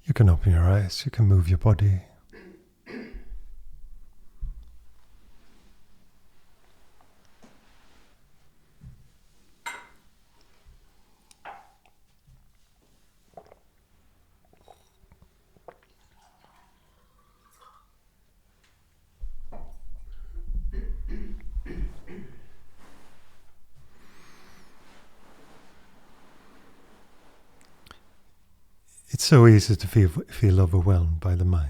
You can open your eyes, you can move your body. It's so easy to feel overwhelmed by the mind.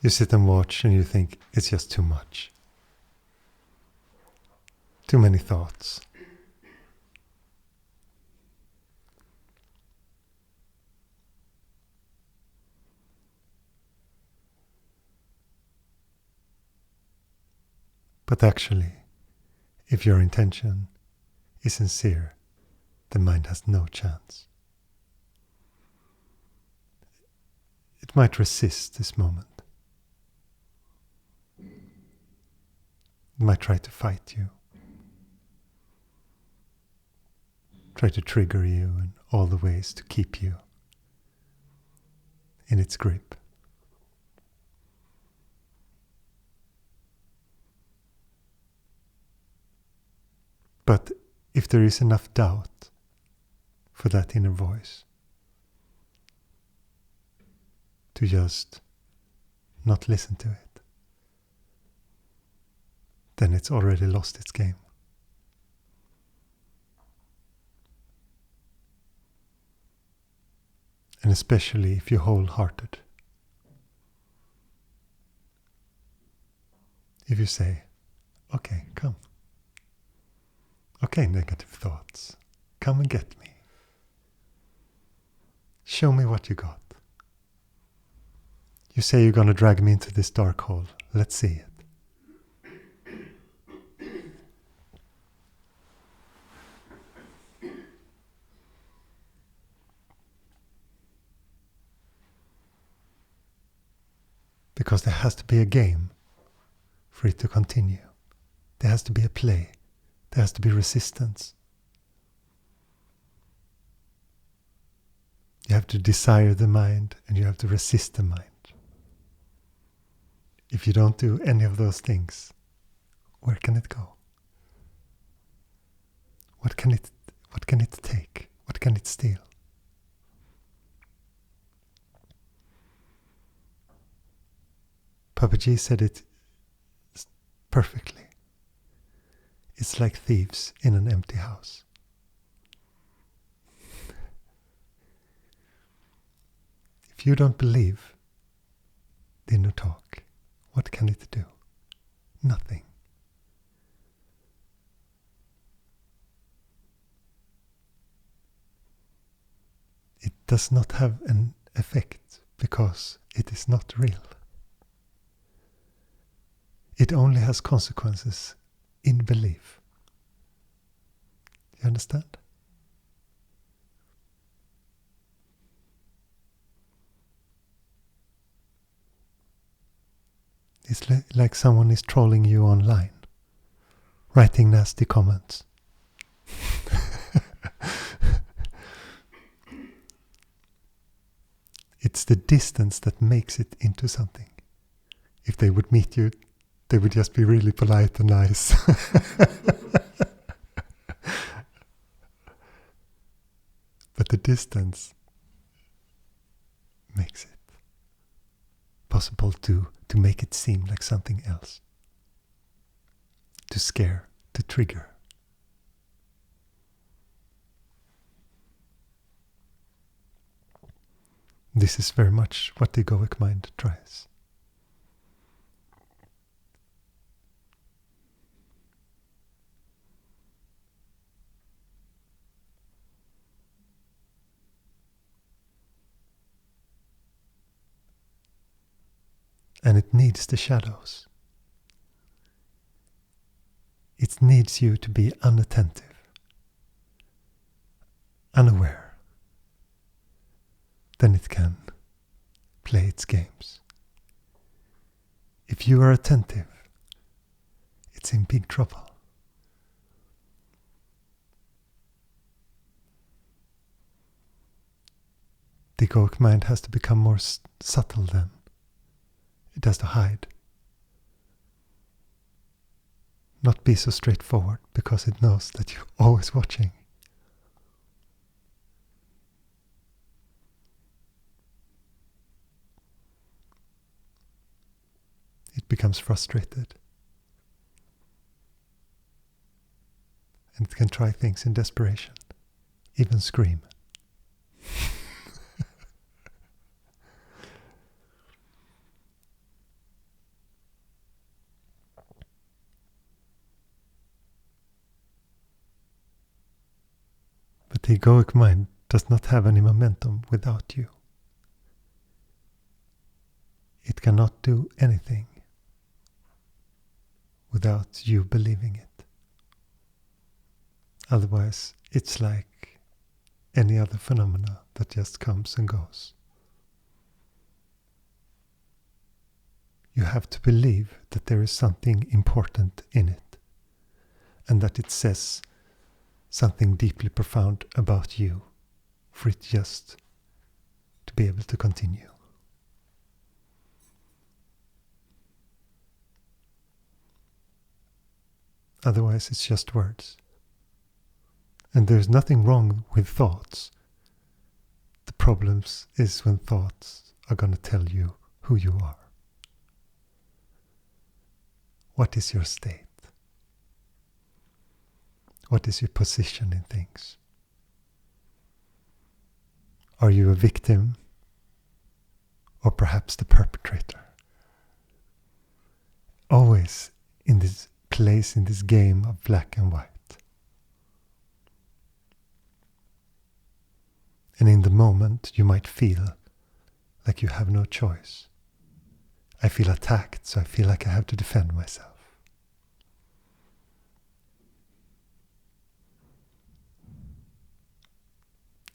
You sit and watch and you think it's just too much. Too many thoughts. But actually, if your intention is sincere, the mind has no chance. It might resist this moment. It might try to fight you. Try to trigger you in all the ways to keep you in its grip. But if there is enough doubt for that inner voice to just not listen to it, then it's already lost its game. And especially if you're wholehearted. If you say, okay, come. Okay, negative thoughts, come and get me. Show me what you got. You say you're going to drag me into this dark hole. Let's see it. Because there has to be a game for it to continue. There has to be a play. There has to be resistance. You have to desire the mind and you have to resist the mind. If you don't do any of those things, where can it go? What can it take? What can it steal? Papaji said it perfectly. It's like thieves in an empty house. If you don't believe the inner talk, what can it do? Nothing. It does not have an effect because it is not real. It only has consequences in belief. You understand? It's like someone is trolling you online, writing nasty comments. It's the distance that makes it into something. If they would meet you, they would just be really polite and nice. But the distance makes it possible to make it seem like something else. To scare, to trigger. This is very much what the egoic mind tries. And it needs the shadows. It needs you to be unattentive, unaware. Then it can play its games. If you are attentive, it's in big trouble. the egoic mind has to become more subtle then. It has to hide. Not be so straightforward, because it knows that you're always watching. It becomes frustrated. And it can try things in desperation, even scream. But the egoic mind does not have any momentum without you. It cannot do anything without you believing it. Otherwise, it's like any other phenomena that just comes and goes. You have to believe that there is something important in it, and that it says something deeply profound about you, for it just to be able to continue. Otherwise, it's just words. And there's nothing wrong with thoughts. The problem is when thoughts are going to tell you who you are. What is your state? What is your position in things? Are you a victim, or perhaps the perpetrator? Always in this place, in this game of black and white. And in the moment you might feel like you have no choice. I feel attacked, so I feel like I have to defend myself.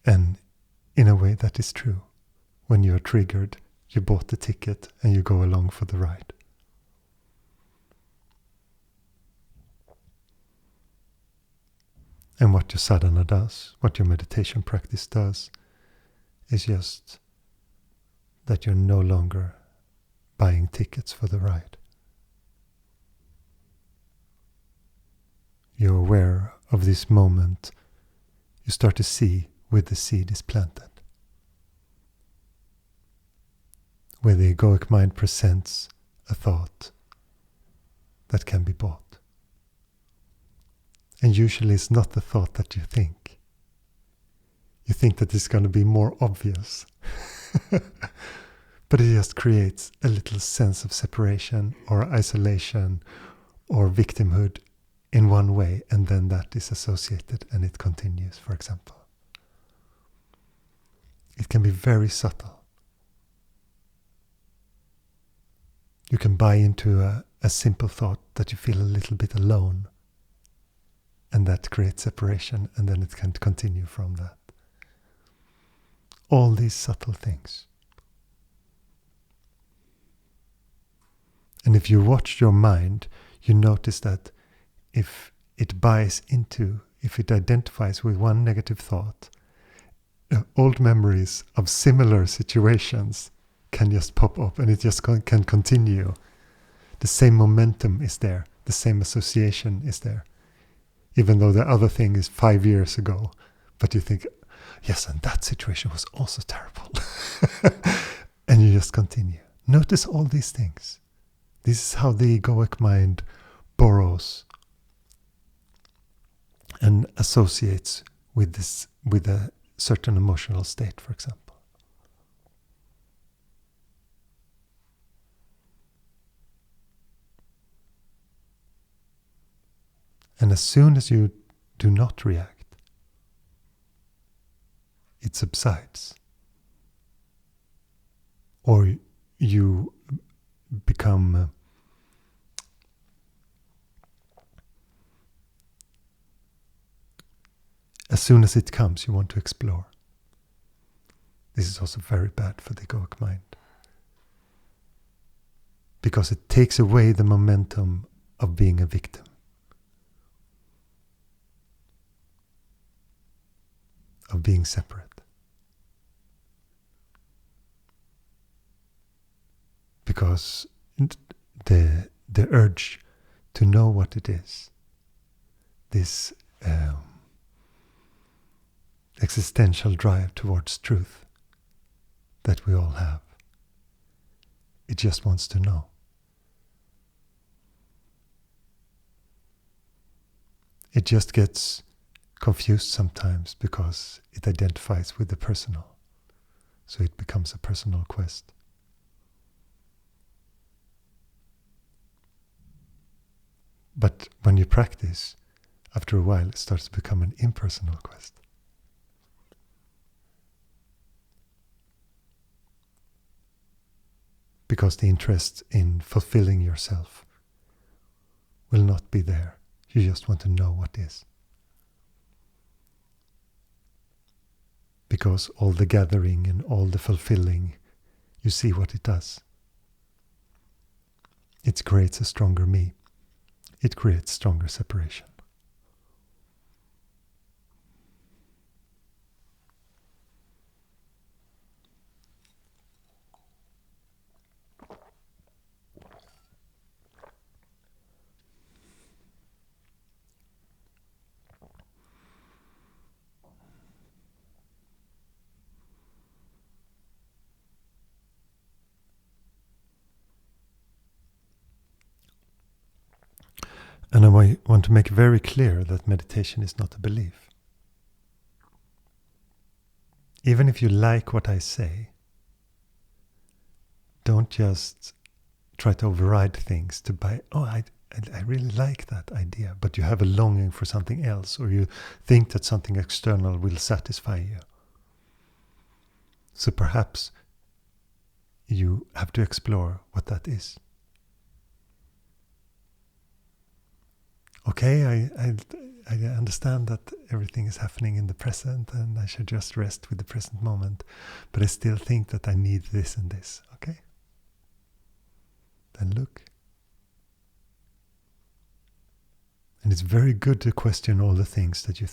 And in a way that is true. When you're triggered, you bought the ticket and you go along for the ride. And what your sadhana does, what your meditation practice does, is just that you're no longer buying tickets for the ride. You're aware of this moment. You start to see where the seed is planted. Where the egoic mind presents a thought that can be bought. And usually it's not the thought that you think. You think that it's going to be more obvious. But it just creates a little sense of separation or isolation or victimhood in one way, and then that is associated and it continues, for example. It can be very subtle. You can buy into a simple thought that you feel a little bit alone, and that creates separation, and then it can continue from that. All these subtle things. And if you watch your mind, you notice that if it buys into, if it identifies with one negative thought, old memories of similar situations can just pop up, and it just can continue. The same momentum is there, the same association is there. Even though the other thing is 5 years ago, but you think, yes, and that situation was also terrible. And you just continue. Notice all these things. This is how the egoic mind borrows and associates with this, with a certain emotional state, for example. And as soon as you do not react, it subsides. Or you become as soon as it comes, you want to explore. This is also very bad for the egoic mind, because it takes away the momentum of being a victim, of being separate. because the urge to know what it is, this existential drive towards truth that we all have, it just wants to know. It just gets confused sometimes because it identifies with the personal. So it becomes a personal quest. But when you practice, after a while it starts to become an impersonal quest. Because the interest in fulfilling yourself will not be there. You just want to know what is. Because all the gathering and all the fulfilling, you see what it does. It creates a stronger me. It creates stronger separation. And I want to make very clear that meditation is not a belief. Even if you like what I say, don't just try to override things to buy, I really like that idea, but you have a longing for something else, or you think that something external will satisfy you. So perhaps you have to explore what that is. Okay, I understand that everything is happening in the present and I should just rest with the present moment, but I still think that I need this and this. Okay? Then look. And it's very good to question all the things that you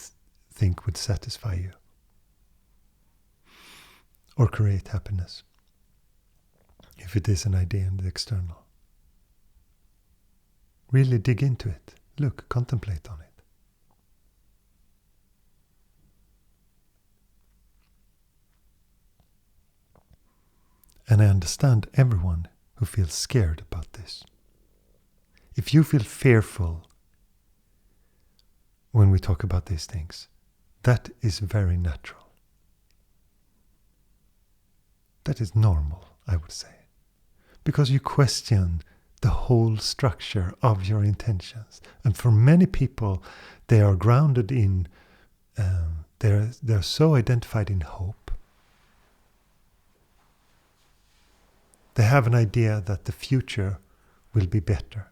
think would satisfy you or create happiness, if it is an idea in the external. Really dig into it. Look, contemplate on it. And I understand everyone who feels scared about this. If you feel fearful when we talk about these things, that is very natural. That is normal, I would say. Because you question the whole structure of your intentions. And for many people, they are grounded in, they're so identified in hope. They have an idea that the future will be better.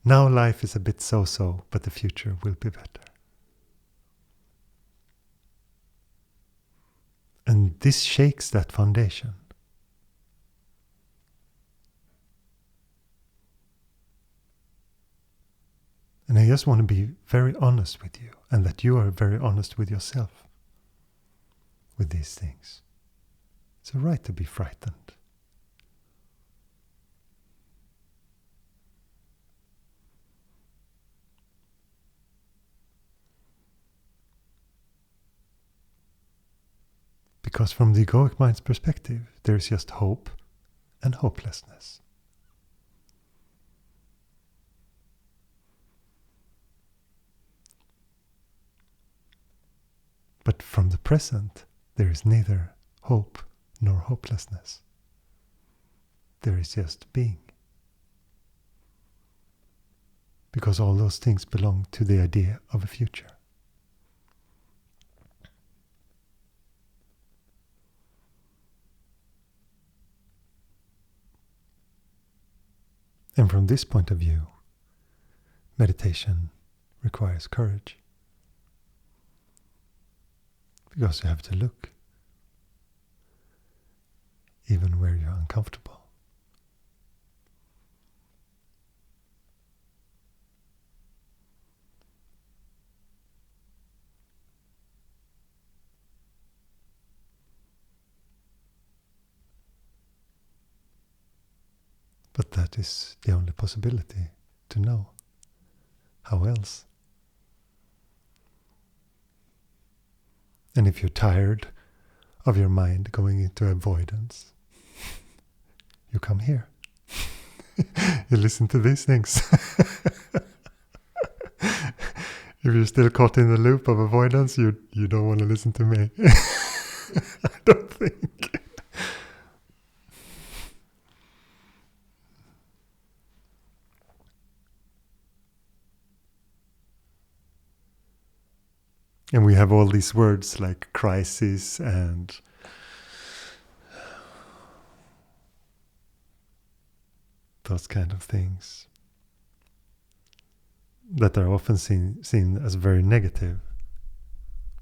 Now life is a bit so-so, but the future will be better. And this shakes that foundation. And I just want to be very honest with you, and that you are very honest with yourself with these things. It's a right to be frightened. Because from the egoic mind's perspective, there is just hope and hopelessness. But from the present, there is neither hope nor hopelessness. There is just being. Because all those things belong to the idea of a future. And from this point of view, meditation requires courage. Because you have to look, even where you're uncomfortable. But that is the only possibility to know. How else? And if you're tired of your mind going into avoidance, you come here. You listen to these things. If you're still caught in the loop of avoidance, you don't want to listen to me. I don't think. And we have all these words like crisis and those kind of things that are often seen as very negative.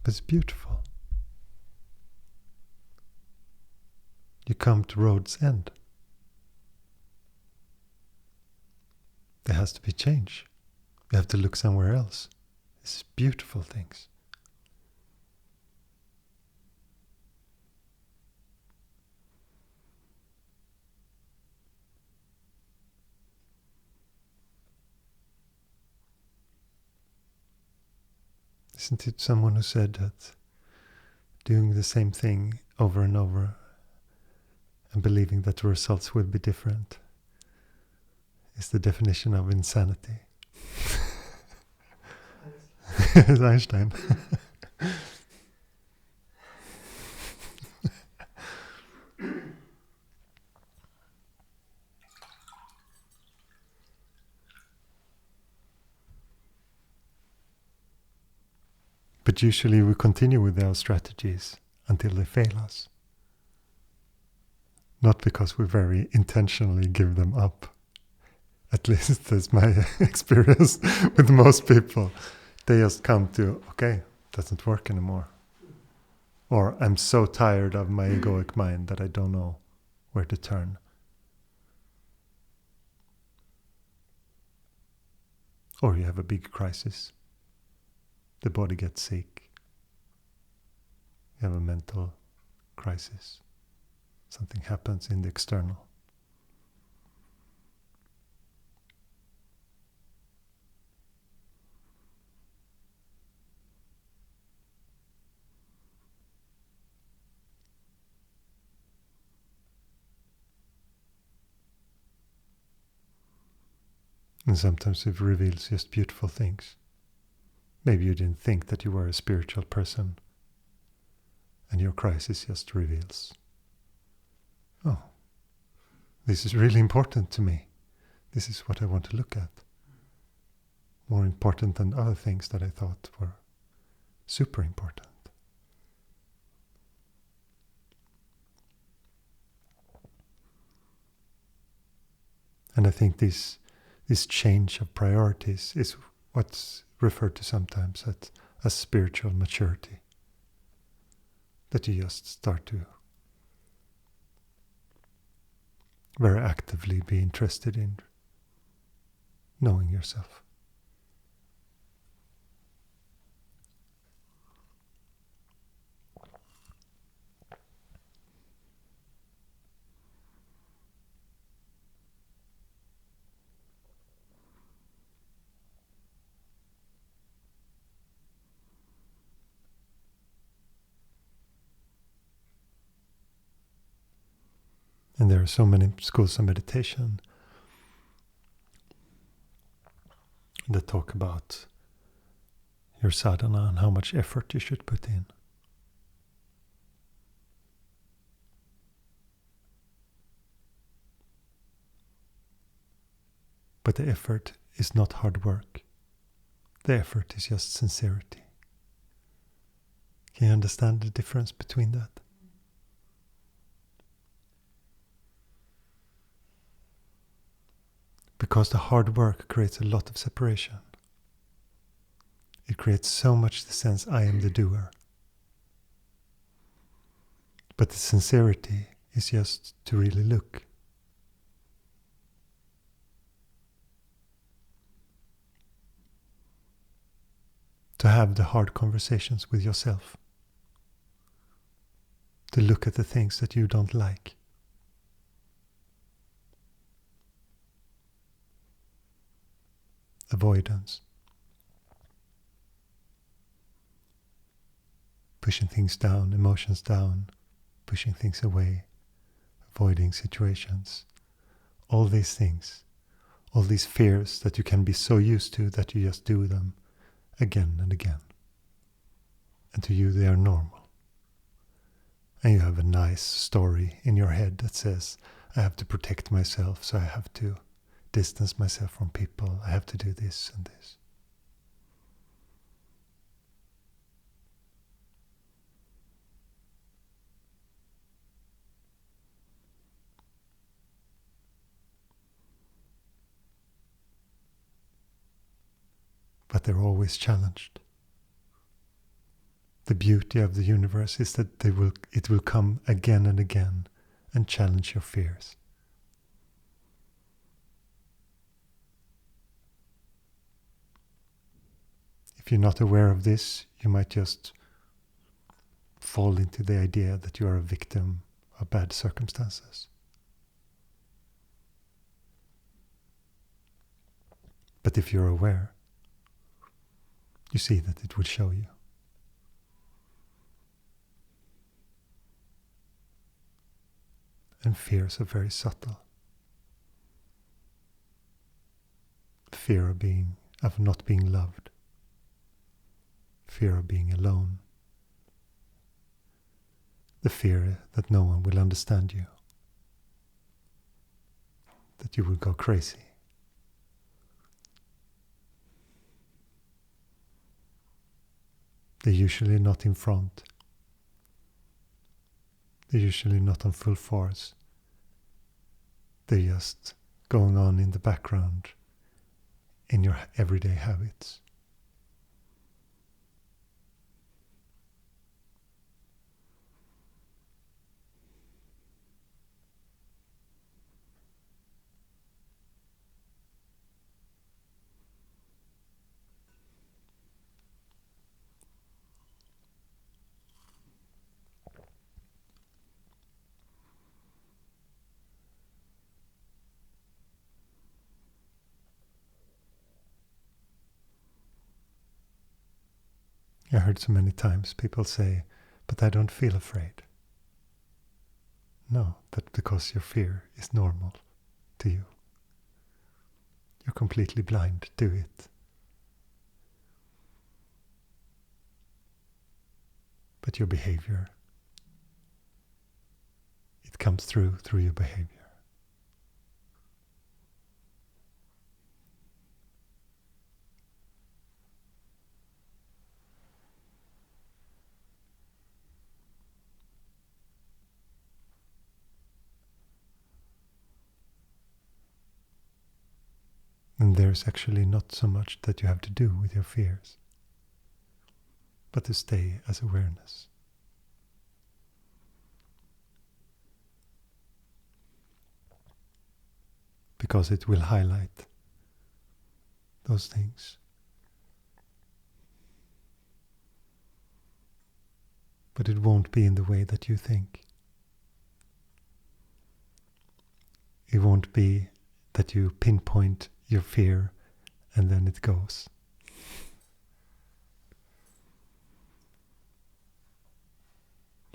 But it's beautiful. You come to road's end. There has to be change. You have to look somewhere else. It's beautiful things. Isn't it someone who said that doing the same thing over and over and believing that the results will be different is the definition of insanity? It's Einstein. But usually we continue with our strategies until they fail us. Not because we very intentionally give them up. At least that's my experience with most people. They just come to, okay, it doesn't work anymore. Or I'm so tired of my egoic mind that I don't know where to turn. Or you have a big crisis. The body gets sick. You have a mental crisis. Something happens in the external. And sometimes it reveals just beautiful things. Maybe you didn't think that you were a spiritual person, and your crisis just reveals, oh, this is really important to me. This is what I want to look at. More important than other things that I thought were super important. And I think this change of priorities is what's referred to sometimes as spiritual maturity. That you just start to very actively be interested in knowing yourself. And there are so many schools of meditation that talk about your sadhana and how much effort you should put in. But the effort is not hard work. The effort is just sincerity. Can you understand the difference between that? Because the hard work creates a lot of separation. It creates so much the sense I am the doer. But the sincerity is just to really look. To have the hard conversations with yourself. To look at the things that you don't like. avoidance. Pushing things down, emotions down, pushing things away, avoiding situations. All these things, all these fears that you can be so used to that you just do them again and again. And to you they are normal. And you have a nice story in your head that says, I have to protect myself, so I have to distance myself from people, I have to do this and this. But they're always challenged. The beauty of the universe is that it will come again and again and challenge your fears. If you're not aware of this, you might just fall into the idea that you are a victim of bad circumstances. But if you're aware, you see that it will show you. And fears are very subtle. Fear of not being loved. Fear of being alone. The fear that no one will understand you. That you will go crazy. They're usually not in front. They're usually not on full force. They're just going on in the background in your everyday habits. I heard so many times people say, but I don't feel afraid. No, that's because your fear is normal to you. You're completely blind to it. But your behavior, it comes through your behavior. And there's actually not so much that you have to do with your fears, but to stay as awareness. Because it will highlight those things. But it won't be in the way that you think. It won't be that you pinpoint your fear and then it goes.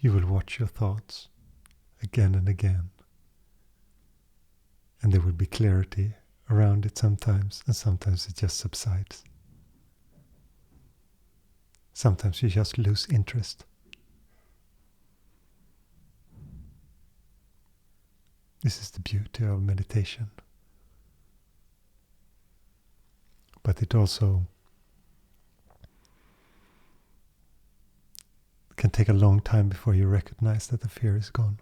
You will watch your thoughts again and again. And there will be clarity around it sometimes, and sometimes it just subsides. Sometimes you just lose interest. This is the beauty of meditation. But it also can take a long time before you recognize that the fear is gone.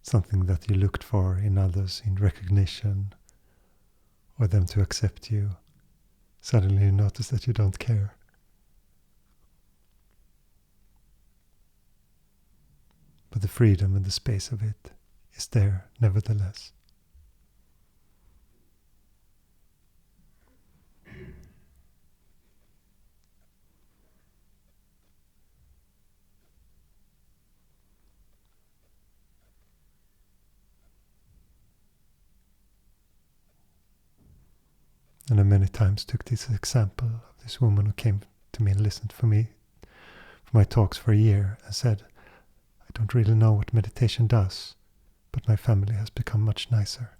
Something that you looked for in others, in recognition, or them to accept you. Suddenly you notice that you don't care. But the freedom and the space of it is there nevertheless. And I many times took this example of this woman who came to me and listened for my talks for a year and said, I don't really know what meditation does, but my family has become much nicer.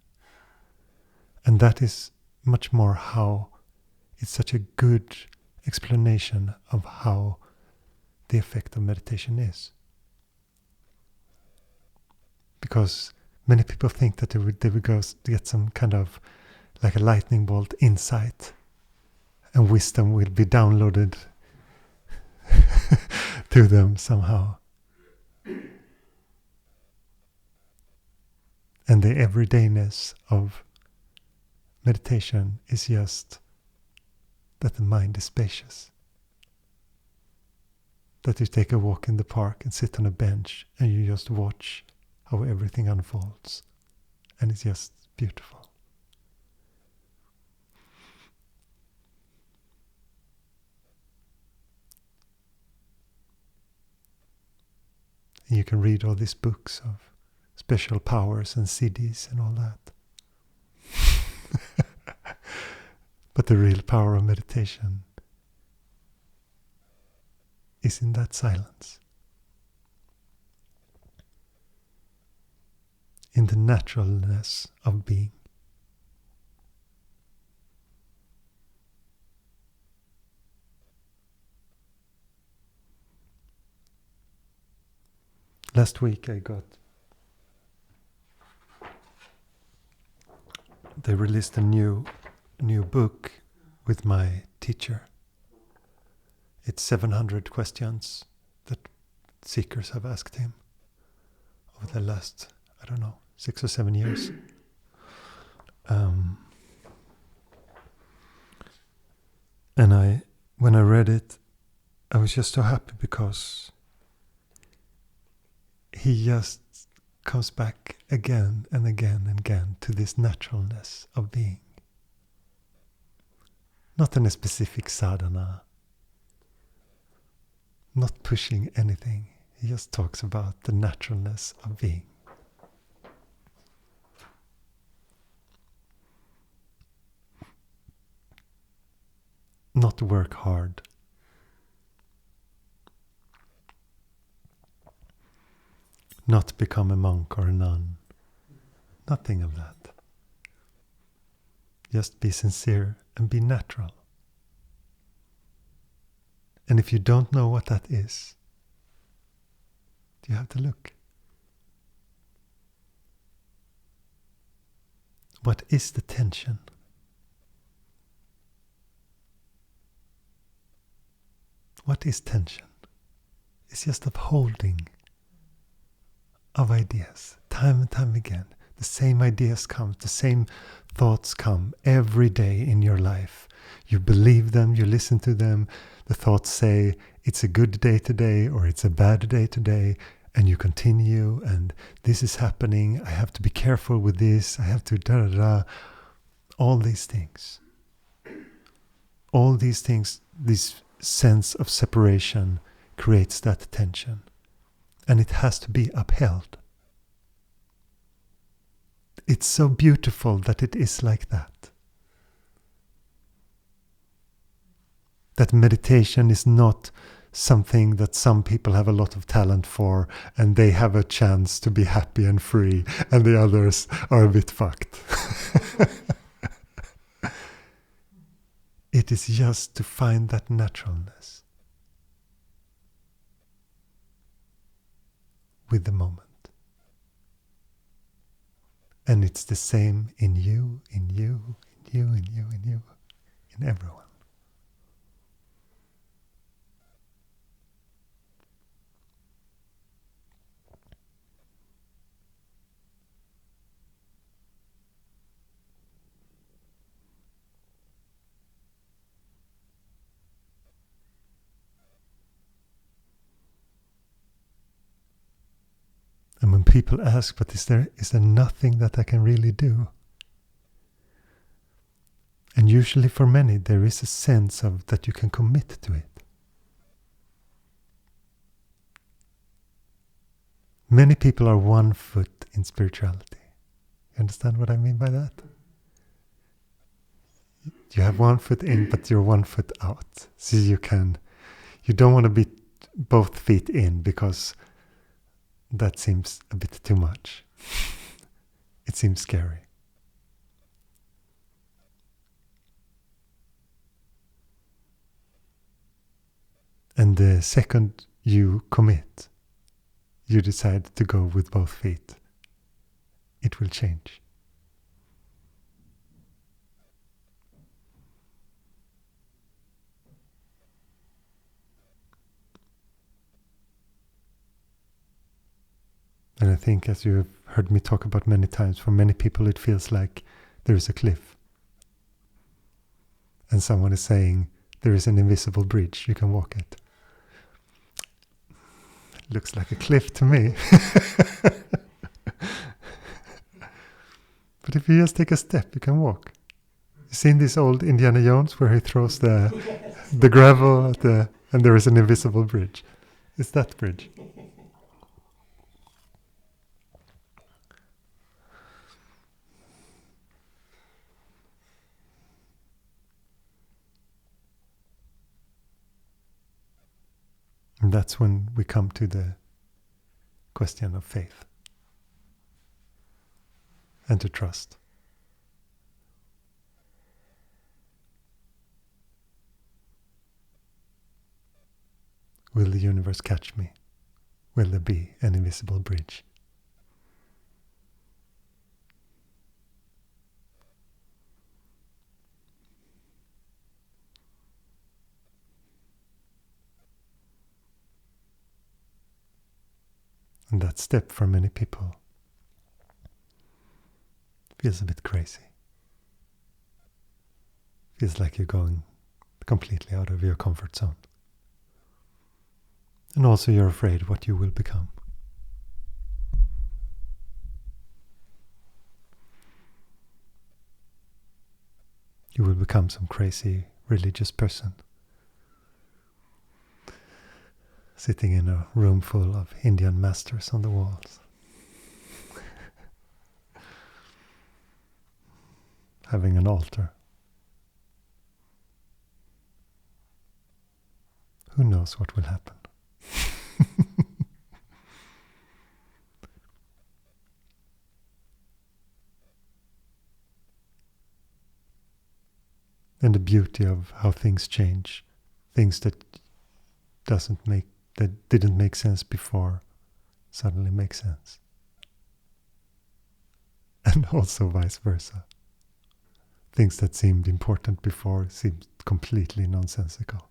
And that is much more how it's such a good explanation of how the effect of meditation is. Because many people think that they would go get some kind of like a lightning bolt insight and wisdom will be downloaded to them somehow. And the everydayness of meditation is just that the mind is spacious. That you take a walk in the park and sit on a bench and you just watch how everything unfolds. And it's just beautiful. And you can read all these books of special powers and CDs and all that. But the real power of meditation is in that silence. In the naturalness of being. Last week they released a new book with my teacher. It's 700 questions that seekers have asked him over the last, 6 or 7 years. And when I read it, I was just so happy because he just comes back again and again and again to this naturalness of being. Not in a specific sadhana, not pushing anything. He just talks about the naturalness of being. Not work hard. Not become a monk or a nun. Nothing of that. Just be sincere and be natural. And if you don't know what that is, you have to look. What is the tension? What is tension? It's just upholding of ideas, time and time again. The same ideas come, the same thoughts come every day in your life. You believe them, you listen to them. The thoughts say, it's a good day today or it's a bad day today. And you continue, and this is happening. I have to be careful with this. I have to da-da-da. All these things. All these things, this sense of separation creates that tension. And it has to be upheld. It's so beautiful that it is like that. That meditation is not something that some people have a lot of talent for and they have a chance to be happy and free and the others are a bit fucked. It is just to find that naturalness with the moment. And it's the same in you, in you, in you, in you, in you, in everyone. And when people ask, but is there nothing that I can really do? And usually for many there is a sense of that you can commit to it. Many people are 1 foot in spirituality. You understand what I mean by that? You have one foot in, but you're one foot out. So you don't want to be both feet in, because that seems a bit too much. It seems scary. And the second you commit, you decide to go with both feet, it will change. And I think, as you have heard me talk about many times, for many people it feels like there is a cliff. And someone is saying, there is an invisible bridge, you can walk it. It looks like a cliff to me. But if you just take a step, you can walk. You've seen this old Indiana Jones where he throws the gravel at and there is an invisible bridge. It's that bridge. And that's when we come to the question of faith and to trust. Will the universe catch me? Will there be an invisible bridge? And that step for many people feels a bit crazy. Feels like you're going completely out of your comfort zone. And also you're afraid what you will become. You will become some crazy religious person, sitting in a room full of Indian masters on the walls, having an altar. Who knows what will happen? And the beauty of how things change, things that didn't make sense before suddenly make sense. And also vice versa. Things that seemed important before seemed completely nonsensical.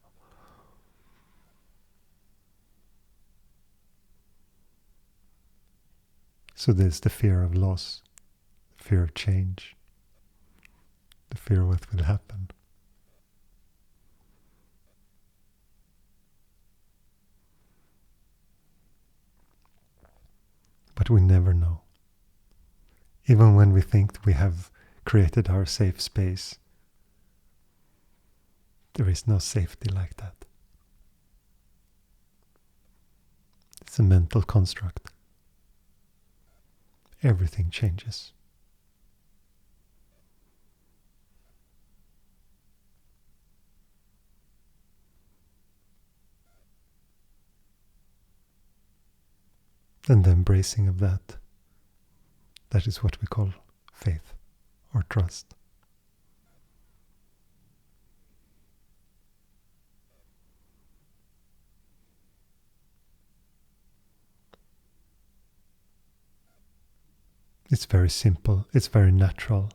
So there's the fear of loss, the fear of change, the fear of what will happen. But we never know. Even when we think we have created our safe space, there is no safety like that. It's a mental construct. Everything changes. And the embracing of that is what we call faith or trust. It's very simple, it's very natural.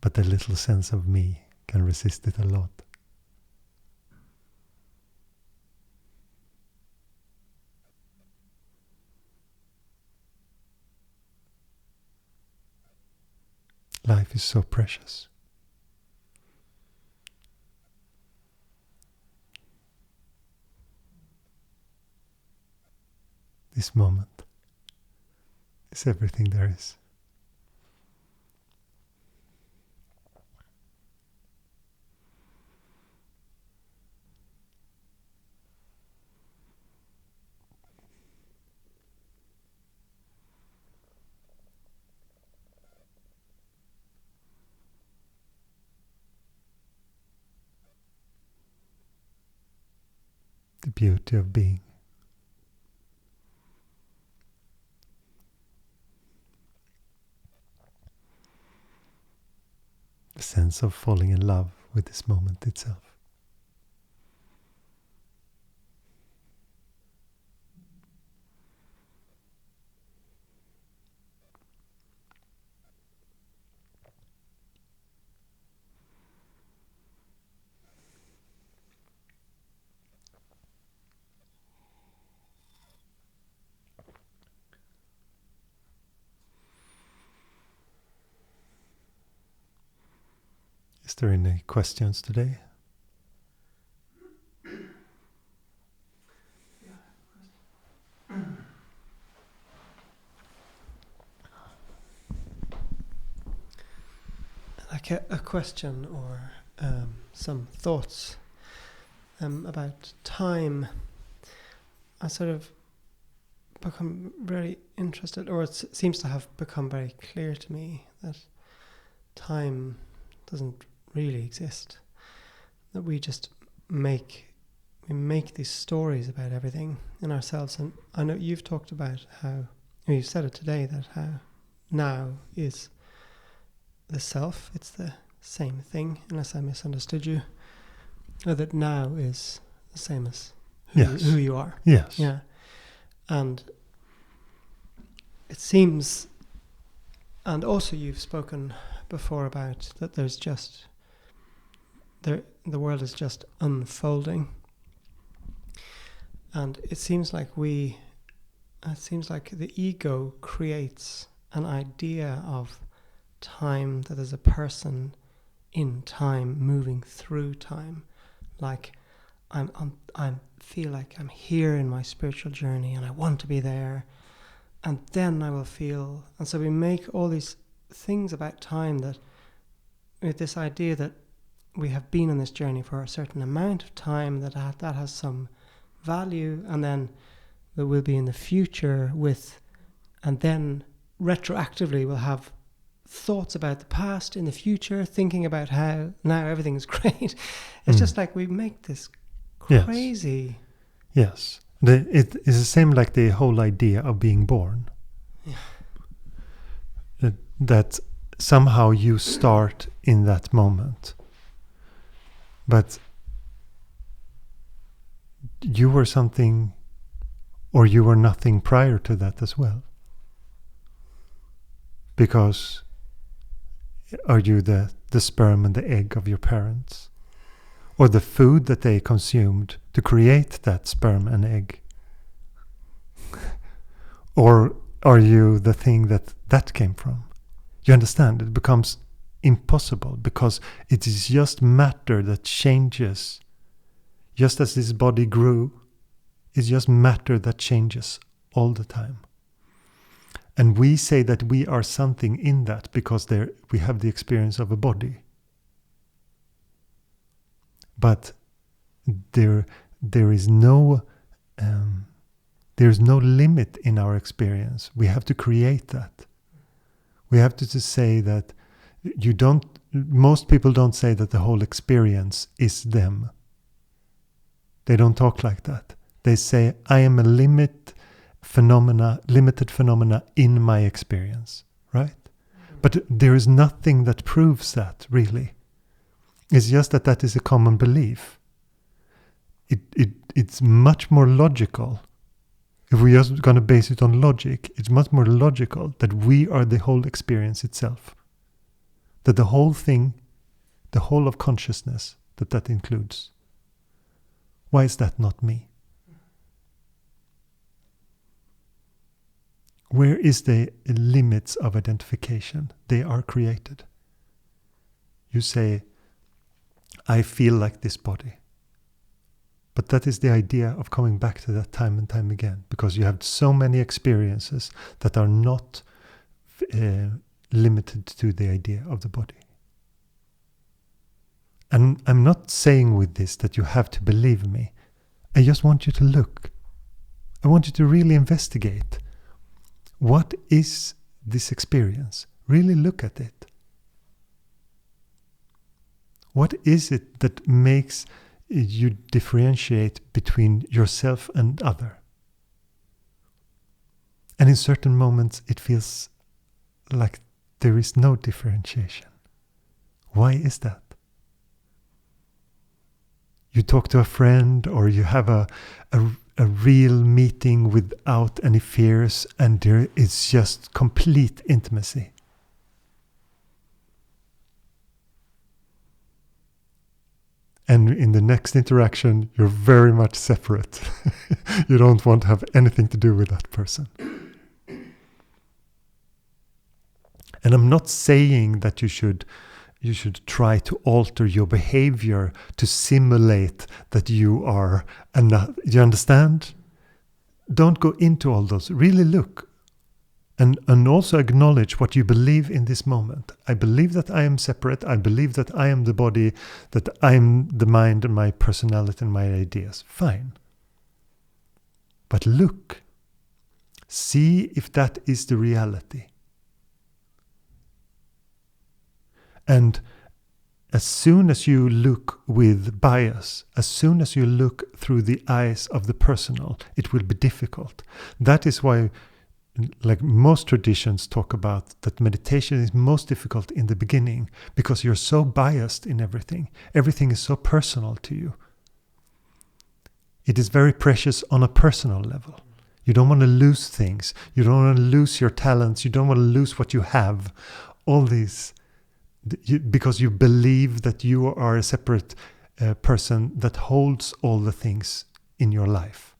But the little sense of me can resist it a lot. Life is so precious. This moment is everything there is. beauty of being. The sense of falling in love with this moment itself. Is there any questions today? Like a question or some thoughts about time. I sort of become very interested, or it seems to have become very clear to me that time doesn't really exist. That we just make these stories about everything in ourselves. And I know you've talked about how, you said it today, that how now is the self. It's the same thing, unless I misunderstood you. Or that now is the same as who you are. Yes. Yeah. And it seems, and also you've spoken before about that there's just, the world is just unfolding. And it seems like the ego creates an idea of time, that there's a person in time, moving through time. Like I feel like I'm here in my spiritual journey and I want to be there, and then I will feel. And so we make all these things about time, that with this idea that we have been on this journey for a certain amount of time, that has some value, and then that we'll be in the future with, and then retroactively we'll have thoughts about the past in the future, thinking about how now everything is great. It's just like we make this crazy. Yes. It is the same like the whole idea of being born. Yeah. That somehow you start in that moment. But you were something, or you were nothing prior to that as well. Because are you the sperm and the egg of your parents? Or the food that they consumed to create that sperm and egg? Or are you the thing that came from? You understand? It becomes impossible, because it is just matter that changes. Just as this body grew, it's just matter that changes all the time. And we say that we are something in that because we have the experience of a body. But there is no limit in our experience. We have to create that. We have to say that most people don't say that the whole experience is them. They don't talk like that. They say, I am a limited phenomena in my experience, right? But there is nothing that proves that, really. It's just that is a common belief. It's much more logical. If we're just going to base it on logic, it's much more logical that we are the whole experience itself. That the whole thing, the whole of consciousness, that includes. Why is that not me? Where is the limits of identification? They are created. You say, I feel like this body. But that is the idea of coming back to that time and time again, because you have so many experiences that are not limited to the idea of the body. And I'm not saying with this that you have to believe me. I just want you to look. I want you to really investigate. What is this experience? Really look at it. What is it that makes you differentiate between yourself and other. And in certain moments it feels like there is no differentiation. Why is that? You talk to a friend, or you have a real meeting without any fears, and there is just complete intimacy. And in the next interaction, you're very much separate. You don't want to have anything to do with that person. And I'm not saying that you should try to alter your behavior to simulate that you are another. You understand? Don't go into all those. Really look. And also acknowledge what you believe in this moment. I believe that I am separate. I believe that I am the body, that I am the mind and my personality and my ideas. Fine. But look. See if that is the reality. And as soon as you look with bias, as soon as you look through the eyes of the personal, it will be difficult. That is why, like most traditions talk about, that meditation is most difficult in the beginning, because you're so biased in everything. Everything is so personal to you. It is very precious on a personal level. You don't want to lose things. You don't want to lose your talents. You don't want to lose what you have. All these, because you believe that you are a separate person that holds all the things in your life,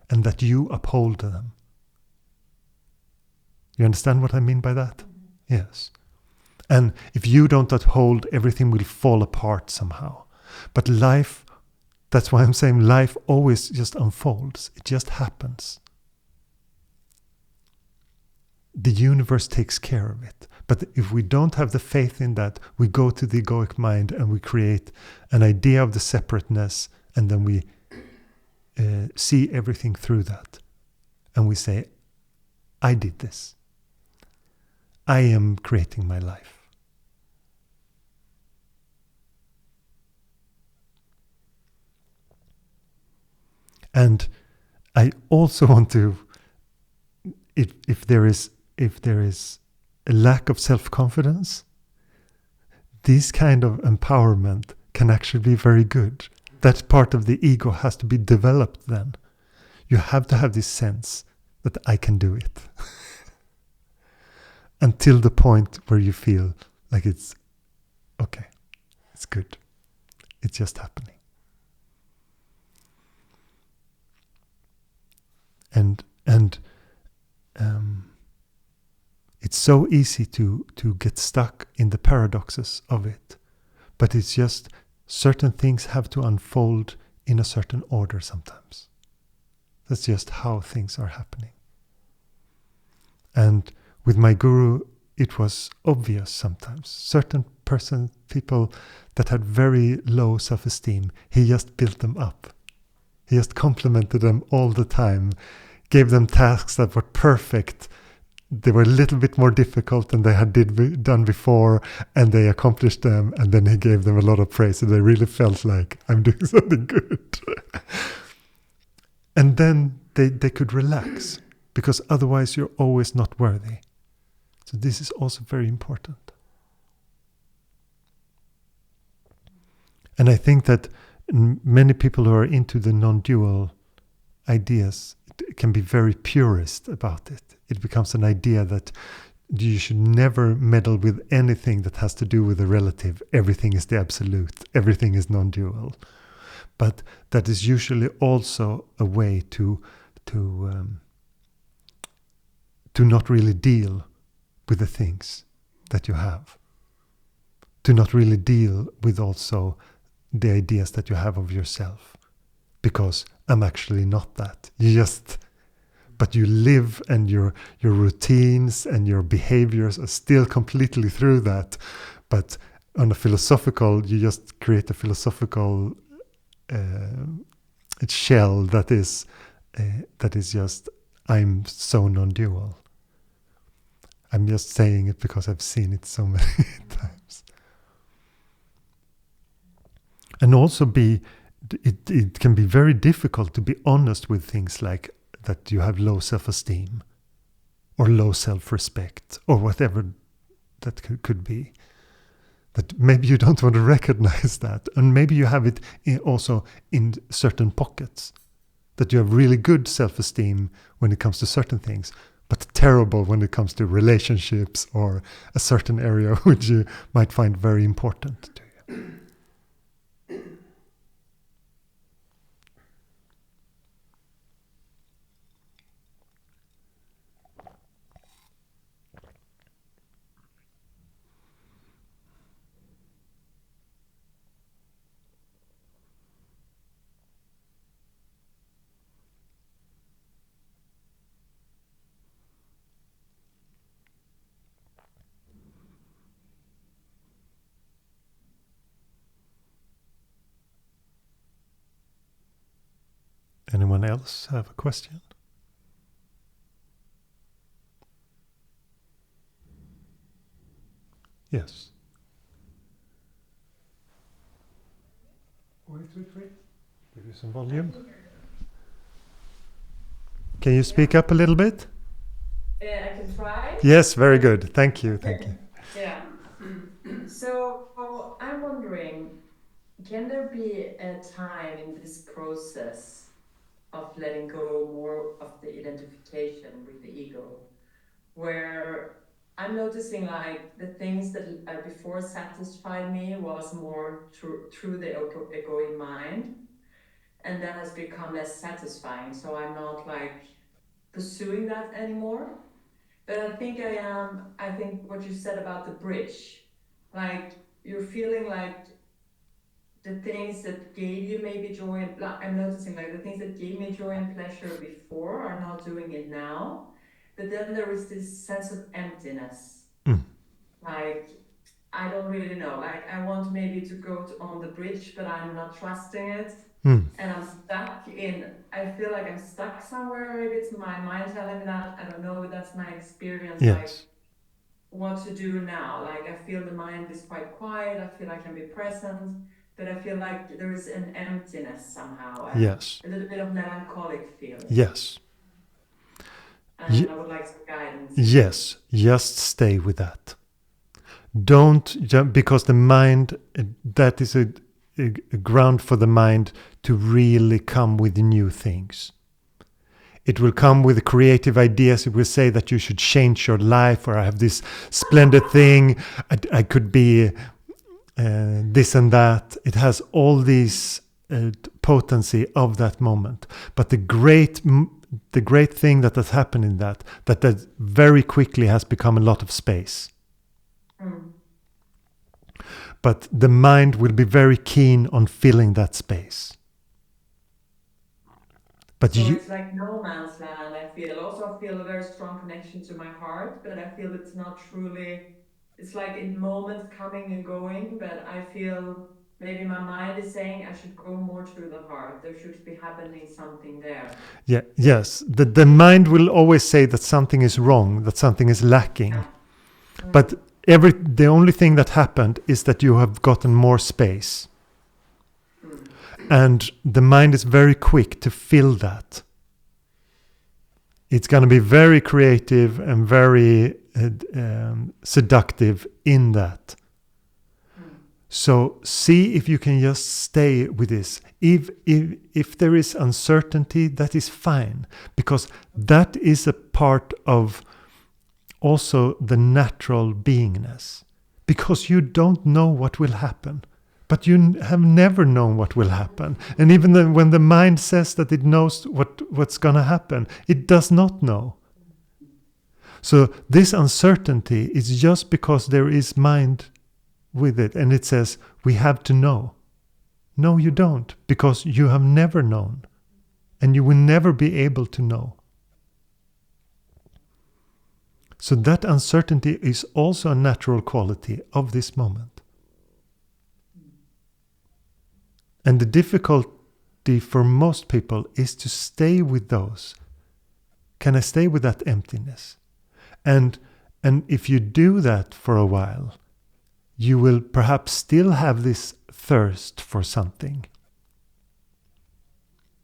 and that you uphold them. You understand what I mean by that? Yes. And if you don't uphold, everything will fall apart somehow. But life, that's why I'm saying life always just unfolds. It just happens. The universe takes care of it. But if we don't have the faith in that, we go to the egoic mind and we create an idea of the separateness, and then we see everything through that. And we say, I did this. I am creating my life. And I also want to, if there is a lack of self-confidence, this kind of empowerment can actually be very good. That part of the ego has to be developed then. You have to have this sense that I can do it. Until the point where you feel like it's okay, it's good, it's just happening. And it's so easy to get stuck in the paradoxes of it. But it's just certain things have to unfold in a certain order sometimes. That's just how things are happening. And with my guru, it was obvious sometimes. Certain people that had very low self-esteem, he just built them up. He just complimented them all the time, gave them tasks that were perfect. They were a little bit more difficult than they had done before, and they accomplished them, and then he gave them a lot of praise, and they really felt like, I'm doing something good. And then they could relax, because otherwise you're always not worthy. So this is also very important. And I think that many people who are into the non-dual ideas can be very purist about it. It becomes an idea that you should never meddle with anything that has to do with the relative. Everything is the absolute. Everything is non-dual. But that is usually also a way to not really deal with the things that you have. To not really deal with also the ideas that you have of yourself. Because I'm actually not that. But you live, and your routines and your behaviors are still completely through that. But on a philosophical, you just create a philosophical shell that is just, I'm so non-dual. I'm just saying it because I've seen it so many times. And also it can be very difficult to be honest with things like that you have low self-esteem or low self-respect or whatever that could be. That maybe you don't want to recognize that. And maybe you have it also in certain pockets. That you have really good self-esteem when it comes to certain things, but terrible when it comes to relationships or a certain area which you might find very important to you. Anyone else have a question? Yes. Wait. Give you some volume. Can you speak up a little bit? I can try. Yes, very good. Thank you. Yeah. So I'm wondering, can there be a time in this process of letting go more of the identification with the ego, where I'm noticing like the things that before satisfied me was more through the egoic mind, and that has become less satisfying. So I'm not like pursuing that anymore. But I think what you said about the bridge, like you're feeling like the things that gave you maybe joy, I'm noticing like the things that gave me joy and pleasure before are not doing it now. But then there is this sense of emptiness. Like, I don't really know. Like, I want maybe to go on the bridge, but I'm not trusting it. And I'm stuck I feel like I'm stuck somewhere. Maybe it's my mind telling me that. I don't know, but that's my experience. Yes. Like, what to do now. Like, I feel the mind is quite quiet. I feel I can be present. But I feel like there is an emptiness somehow. Yes. A little bit of melancholic feeling. Yes. And I would like some guidance. Yes. Just stay with that. Don't jump, because the mind, that is a ground for the mind to really come with new things. It will come with creative ideas. It will say that you should change your life, or I have this splendid thing. I could be this and that. It has all these potency of that moment. But the great thing that has happened in that very quickly has become a lot of space. But the mind will be very keen on filling that space. But so it's like no man's land, I feel. Also, I feel a very strong connection to my heart, but I feel it's not truly, it's like in moments coming and going, but I feel maybe my mind is saying I should go more to the heart. There should be happening something there. Yeah, yes. The mind will always say that something is wrong, that something is lacking. But the only thing that happened is that you have gotten more space. And the mind is very quick to fill that. It's going to be very creative and very seductive in that. So see if you can just stay with this. If there is uncertainty, that is fine. Because that is a part of also the natural beingness. Because you don't know what will happen. But you have never known what will happen. And even then, when the mind says that it knows what's going to happen, it does not know. So this uncertainty is just because there is mind with it. And it says, we have to know. No, you don't. Because you have never known. And you will never be able to know. So that uncertainty is also a natural quality of this moment. And the difficulty for most people is to stay with those. Can I stay with that emptiness? And if you do that for a while, you will perhaps still have this thirst for something.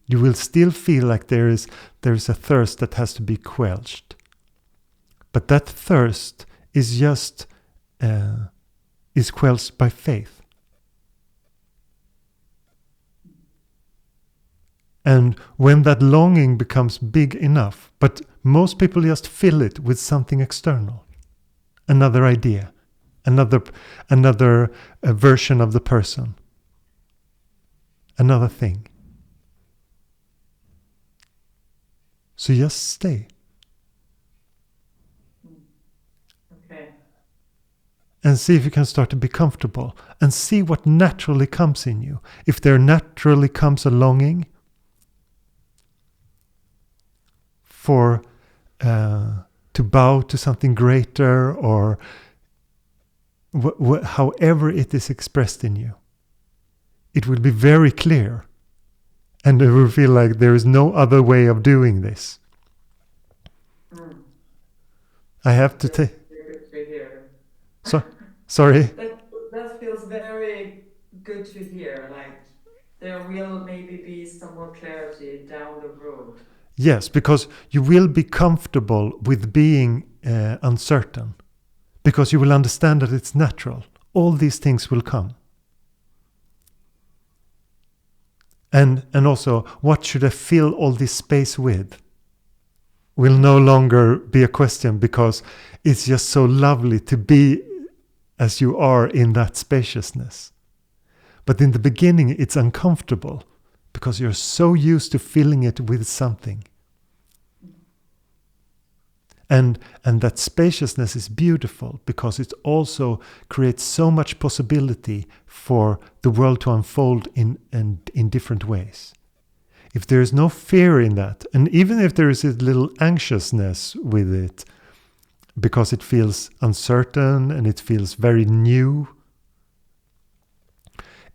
You will still feel like there is a thirst that has to be quenched. But that thirst is just is quenched by faith. And when that longing becomes big enough, but most people just fill it with something external, another idea, another version of the person, another thing. So just stay. Okay. And see if you can start to be comfortable. And see what naturally comes in you. If there naturally comes a longing for to bow to something greater, or however it is expressed in you, it will be very clear. And it will feel like there is no other way of doing this. I have to take... Good to hear. Sorry? That feels very good to hear. Like there will maybe be some more clarity down the road. Yes, because you will be comfortable with being uncertain. Because you will understand that it's natural. All these things will come. And also, what should I fill all this space with? Will no longer be a question, because it's just so lovely to be as you are in that spaciousness. But in the beginning, it's uncomfortable because you're so used to filling it with something. And that spaciousness is beautiful because it also creates so much possibility for the world to unfold in different ways. If there is no fear in that, and even if there is a little anxiousness with it, because it feels uncertain and it feels very new,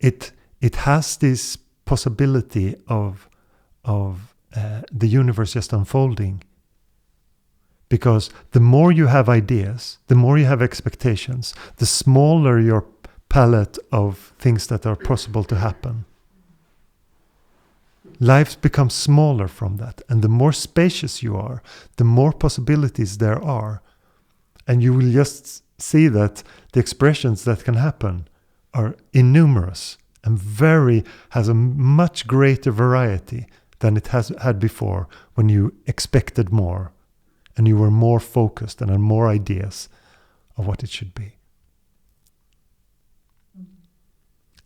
it has this possibility of the universe just unfolding. Because the more you have ideas, the more you have expectations, the smaller your palette of things that are possible to happen. Life becomes smaller from that. And the more spacious you are, the more possibilities there are. And you will just see that the expressions that can happen are innumerous and has a much greater variety than it has had before, when you expected more. And you were more focused and had more ideas of what it should be.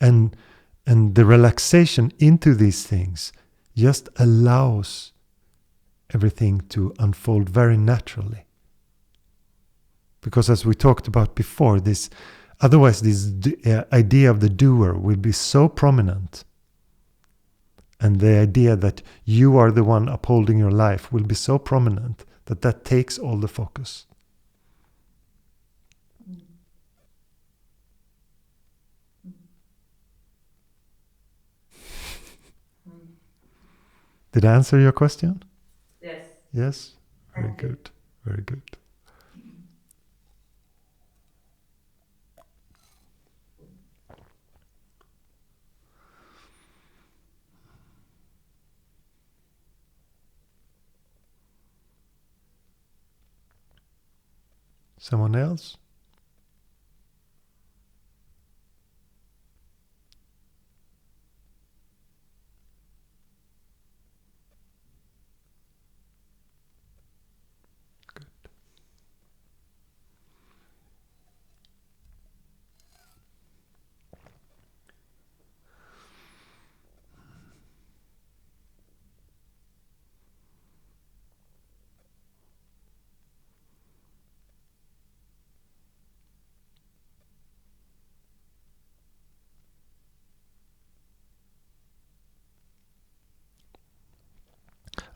And the relaxation into these things just allows everything to unfold very naturally. Because as we talked about before, otherwise this idea of the doer will be so prominent. And the idea that you are the one upholding your life will be so prominent that takes all the focus. Did I answer your question? Yes. Yes? Very good. Very good. Someone else? Good.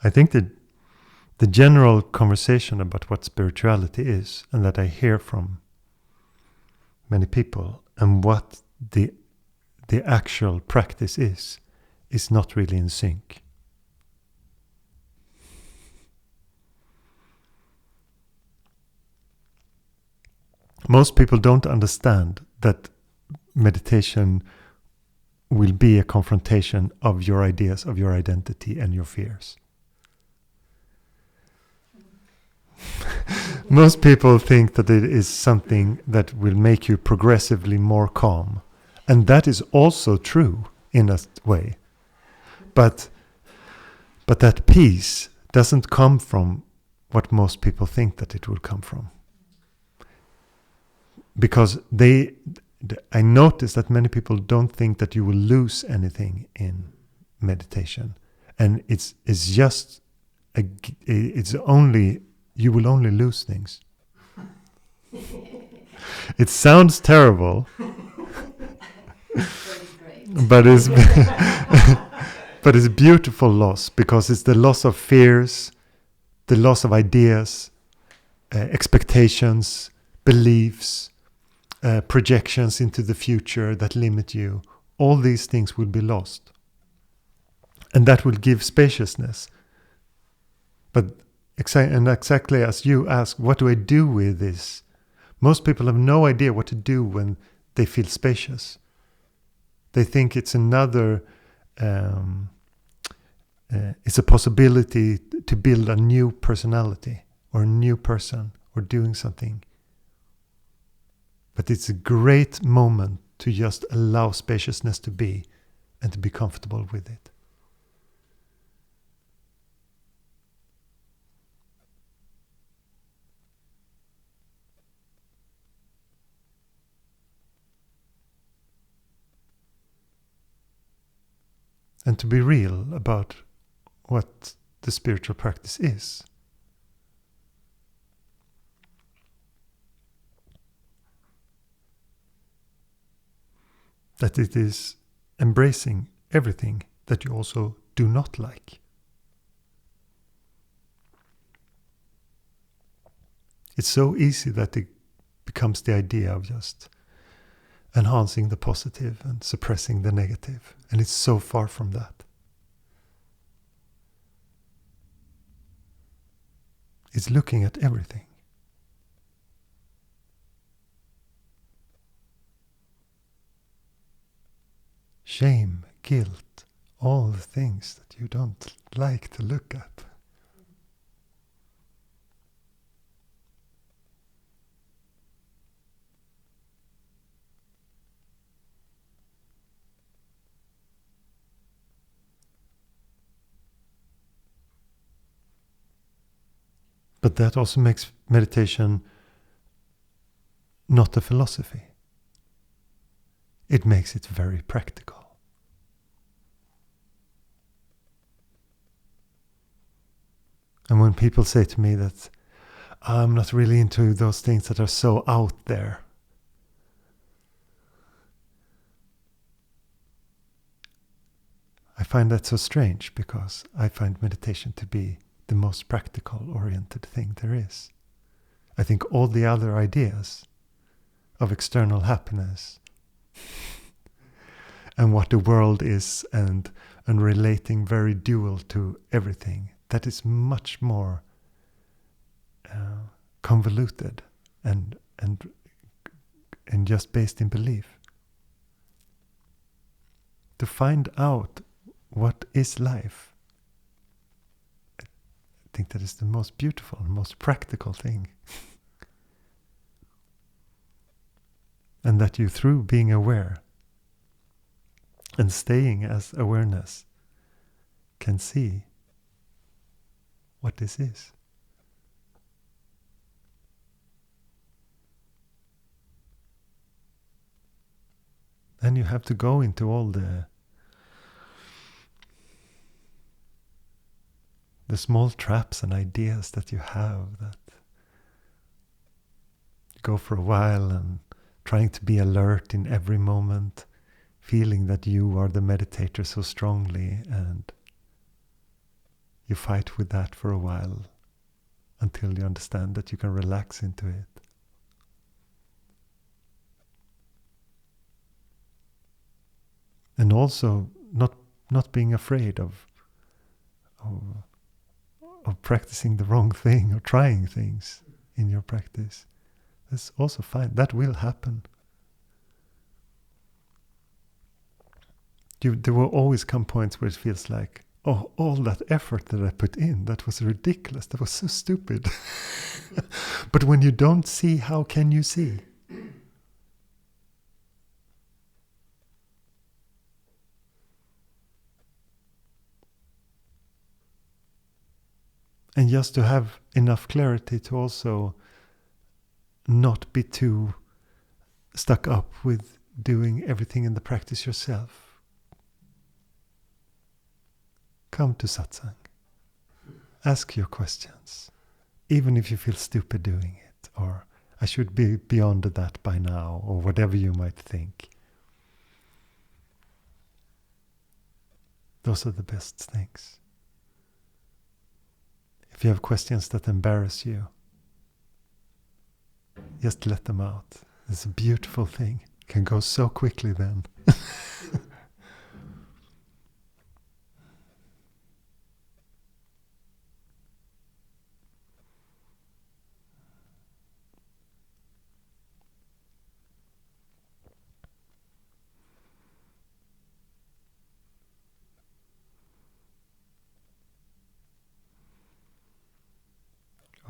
I think that the general conversation about what spirituality is, and that I hear from many people, and what the actual practice is not really in sync. Most people don't understand that meditation will be a confrontation of your ideas, of your identity and your fears. Most people think that it is something that will make you progressively more calm. And that is also true in a way. But that peace doesn't come from what most people think that it will come from. Because I notice that many people don't think that you will lose anything in meditation. And you will only lose things. It sounds terrible, but it's but it's a beautiful loss, because it's the loss of fears, the loss of ideas, expectations, beliefs, projections into the future that limit you. All these things will be lost. And that will give spaciousness. But exactly as you ask, what do I do with this? Most people have no idea what to do when they feel spacious. They think it's another, it's a possibility to build a new personality or a new person or doing something. But it's a great moment to just allow spaciousness to be and to be comfortable with it. And to be real about what the spiritual practice is. That it is embracing everything that you also do not like. It's so easy that it becomes the idea of just enhancing the positive and suppressing the negative. And it's so far from that. It's looking at everything. Shame, guilt, all the things that you don't like to look at. But that also makes meditation not a philosophy. It makes it very practical. And when people say to me that I'm not really into those things that are so out there, I find that so strange, because I find meditation to be the most practical oriented thing there is. I think all the other ideas of external happiness and what the world is and relating very dual to everything, that is much more convoluted and just based in belief. To find out what is life, I think that is the most beautiful, most practical thing. And that you, through being aware and staying as awareness, can see what this is. Then you have to go into all the small traps and ideas that you have, that go for a while and trying to be alert in every moment, feeling that you are the meditator so strongly, and you fight with that for a while until you understand that you can relax into it. And also not being afraid of practicing the wrong thing or trying things in your practice. That's also fine. That will happen. there will always come points where it feels like, oh, all that effort that I put in, that was ridiculous, that was so stupid. But when you don't see, how can you see? And just to have enough clarity to also not be too stuck up with doing everything in the practice yourself. Come to satsang. Ask your questions. Even if you feel stupid doing it, or I should be beyond that by now, or whatever you might think. Those are the best things. If you have questions that embarrass you, just let them out. It's a beautiful thing. It can go so quickly then.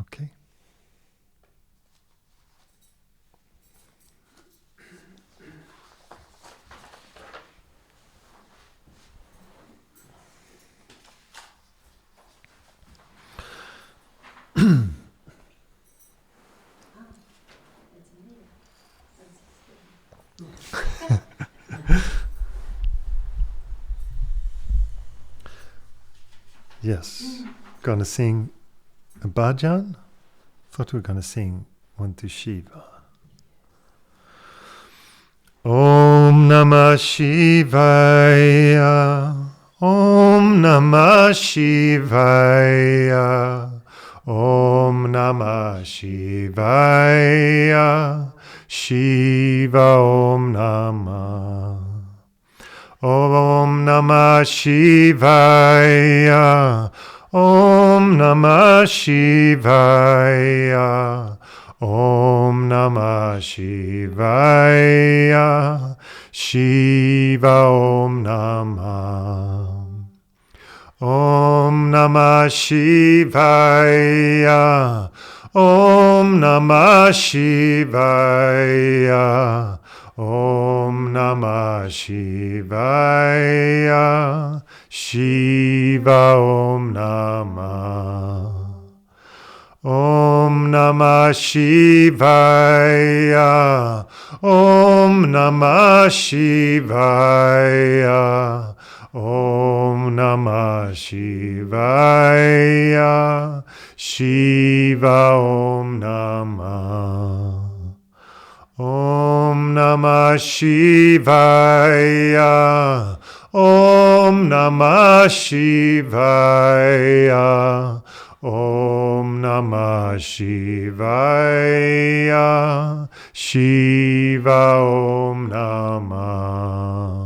Okay. Yes. Gonna sing a bhajan? Thought we were gonna sing one to Shiva. Om Namah Shivaya. Om Namah Shivaya. Om Namah Shivaya. Shiva Om Namah. Om Namah Shivaya. Om Namah Shivaya. Om Namah Shivaya. Shiva Om Namah. Om Namah Shivaya. Om Namah Shivaya. Om Namah Shivaya. Shiva Om Namah. Om Namah Shivaya. Om Namah Shivaya. Om Namah Shivaya. Shiva Om Namah. Om Namah Shivaya. Om Namah Shivaya. Om Namah Shivaya. Shiva Om Namah.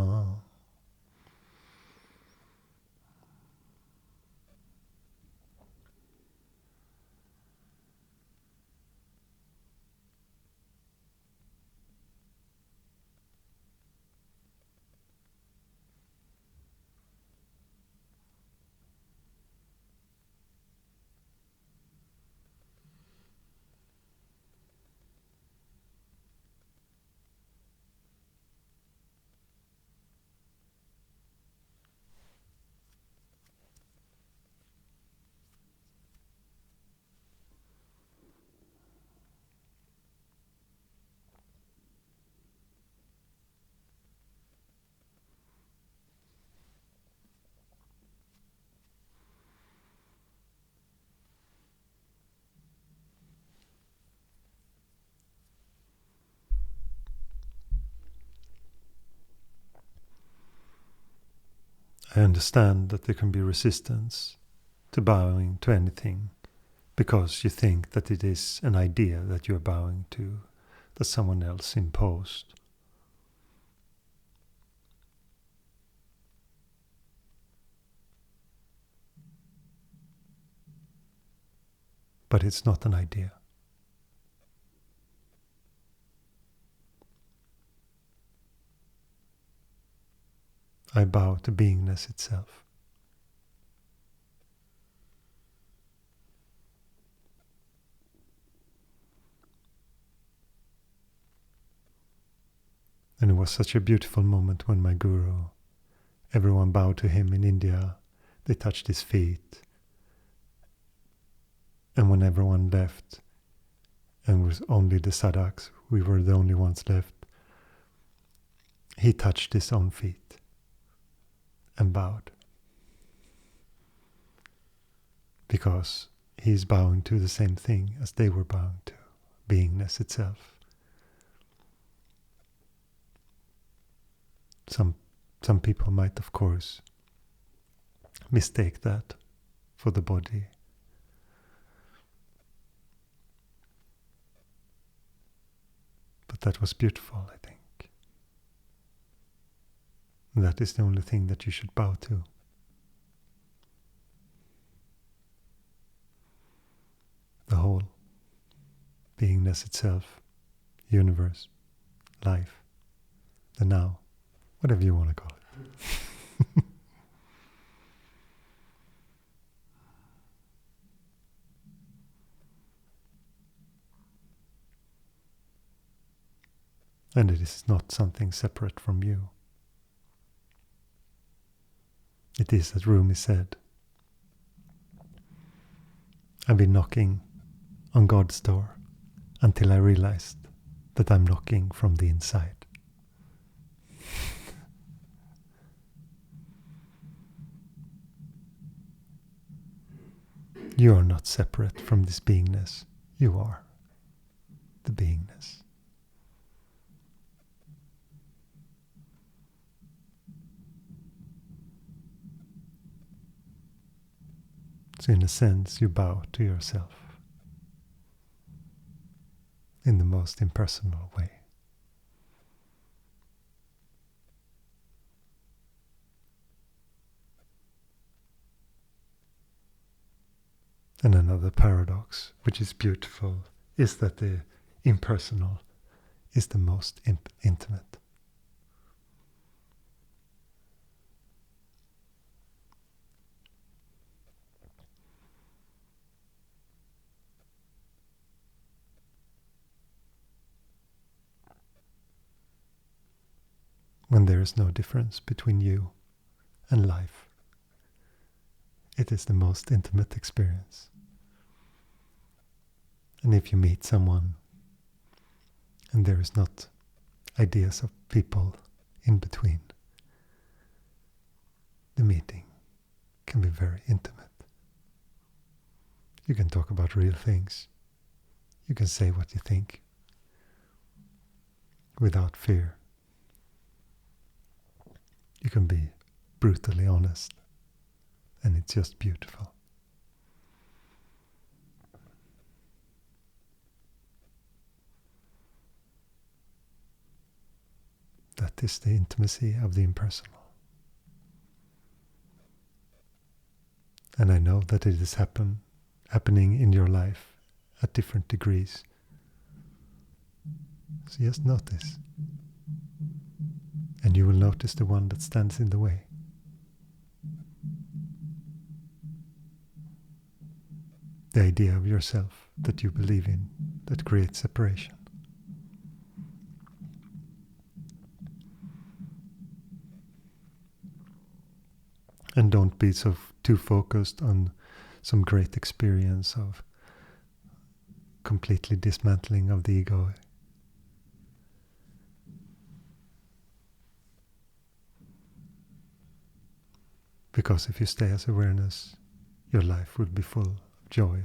I understand that there can be resistance to bowing to anything because you think that it is an idea that you are bowing to, that someone else imposed. But it's not an idea. I bow to beingness itself. And it was such a beautiful moment when my guru, everyone bowed to him in India, they touched his feet. And when everyone left, and it was only the sadhaks, we were the only ones left, he touched his own feet and bowed. Because he's bowing to the same thing as they were bowing to, beingness itself. Some people might, of course, mistake that for the body. But that was beautiful, I think. And that is the only thing that you should bow to. The whole, beingness itself, universe, life, the now, whatever you want to call it. And it is not something separate from you. It is, as Rumi said, I've been knocking on God's door until I realized that I'm knocking from the inside. You are not separate from this beingness. You are the beingness. So in a sense, you bow to yourself in the most impersonal way. And another paradox, which is beautiful, is that the impersonal is the most intimate. When there is no difference between you and life, it is the most intimate experience. And if you meet someone and there is not ideas of people in between, the meeting can be very intimate. You can talk about real things. You can say what you think without fear. You can be brutally honest, and it's just beautiful. That is the intimacy of the impersonal. And I know that it is happening in your life at different degrees. So just notice. And you will notice the one that stands in the way. The idea of yourself that you believe in that creates separation. And don't be too focused on some great experience of completely dismantling of the ego. Because if you stay as awareness, your life will be full of joy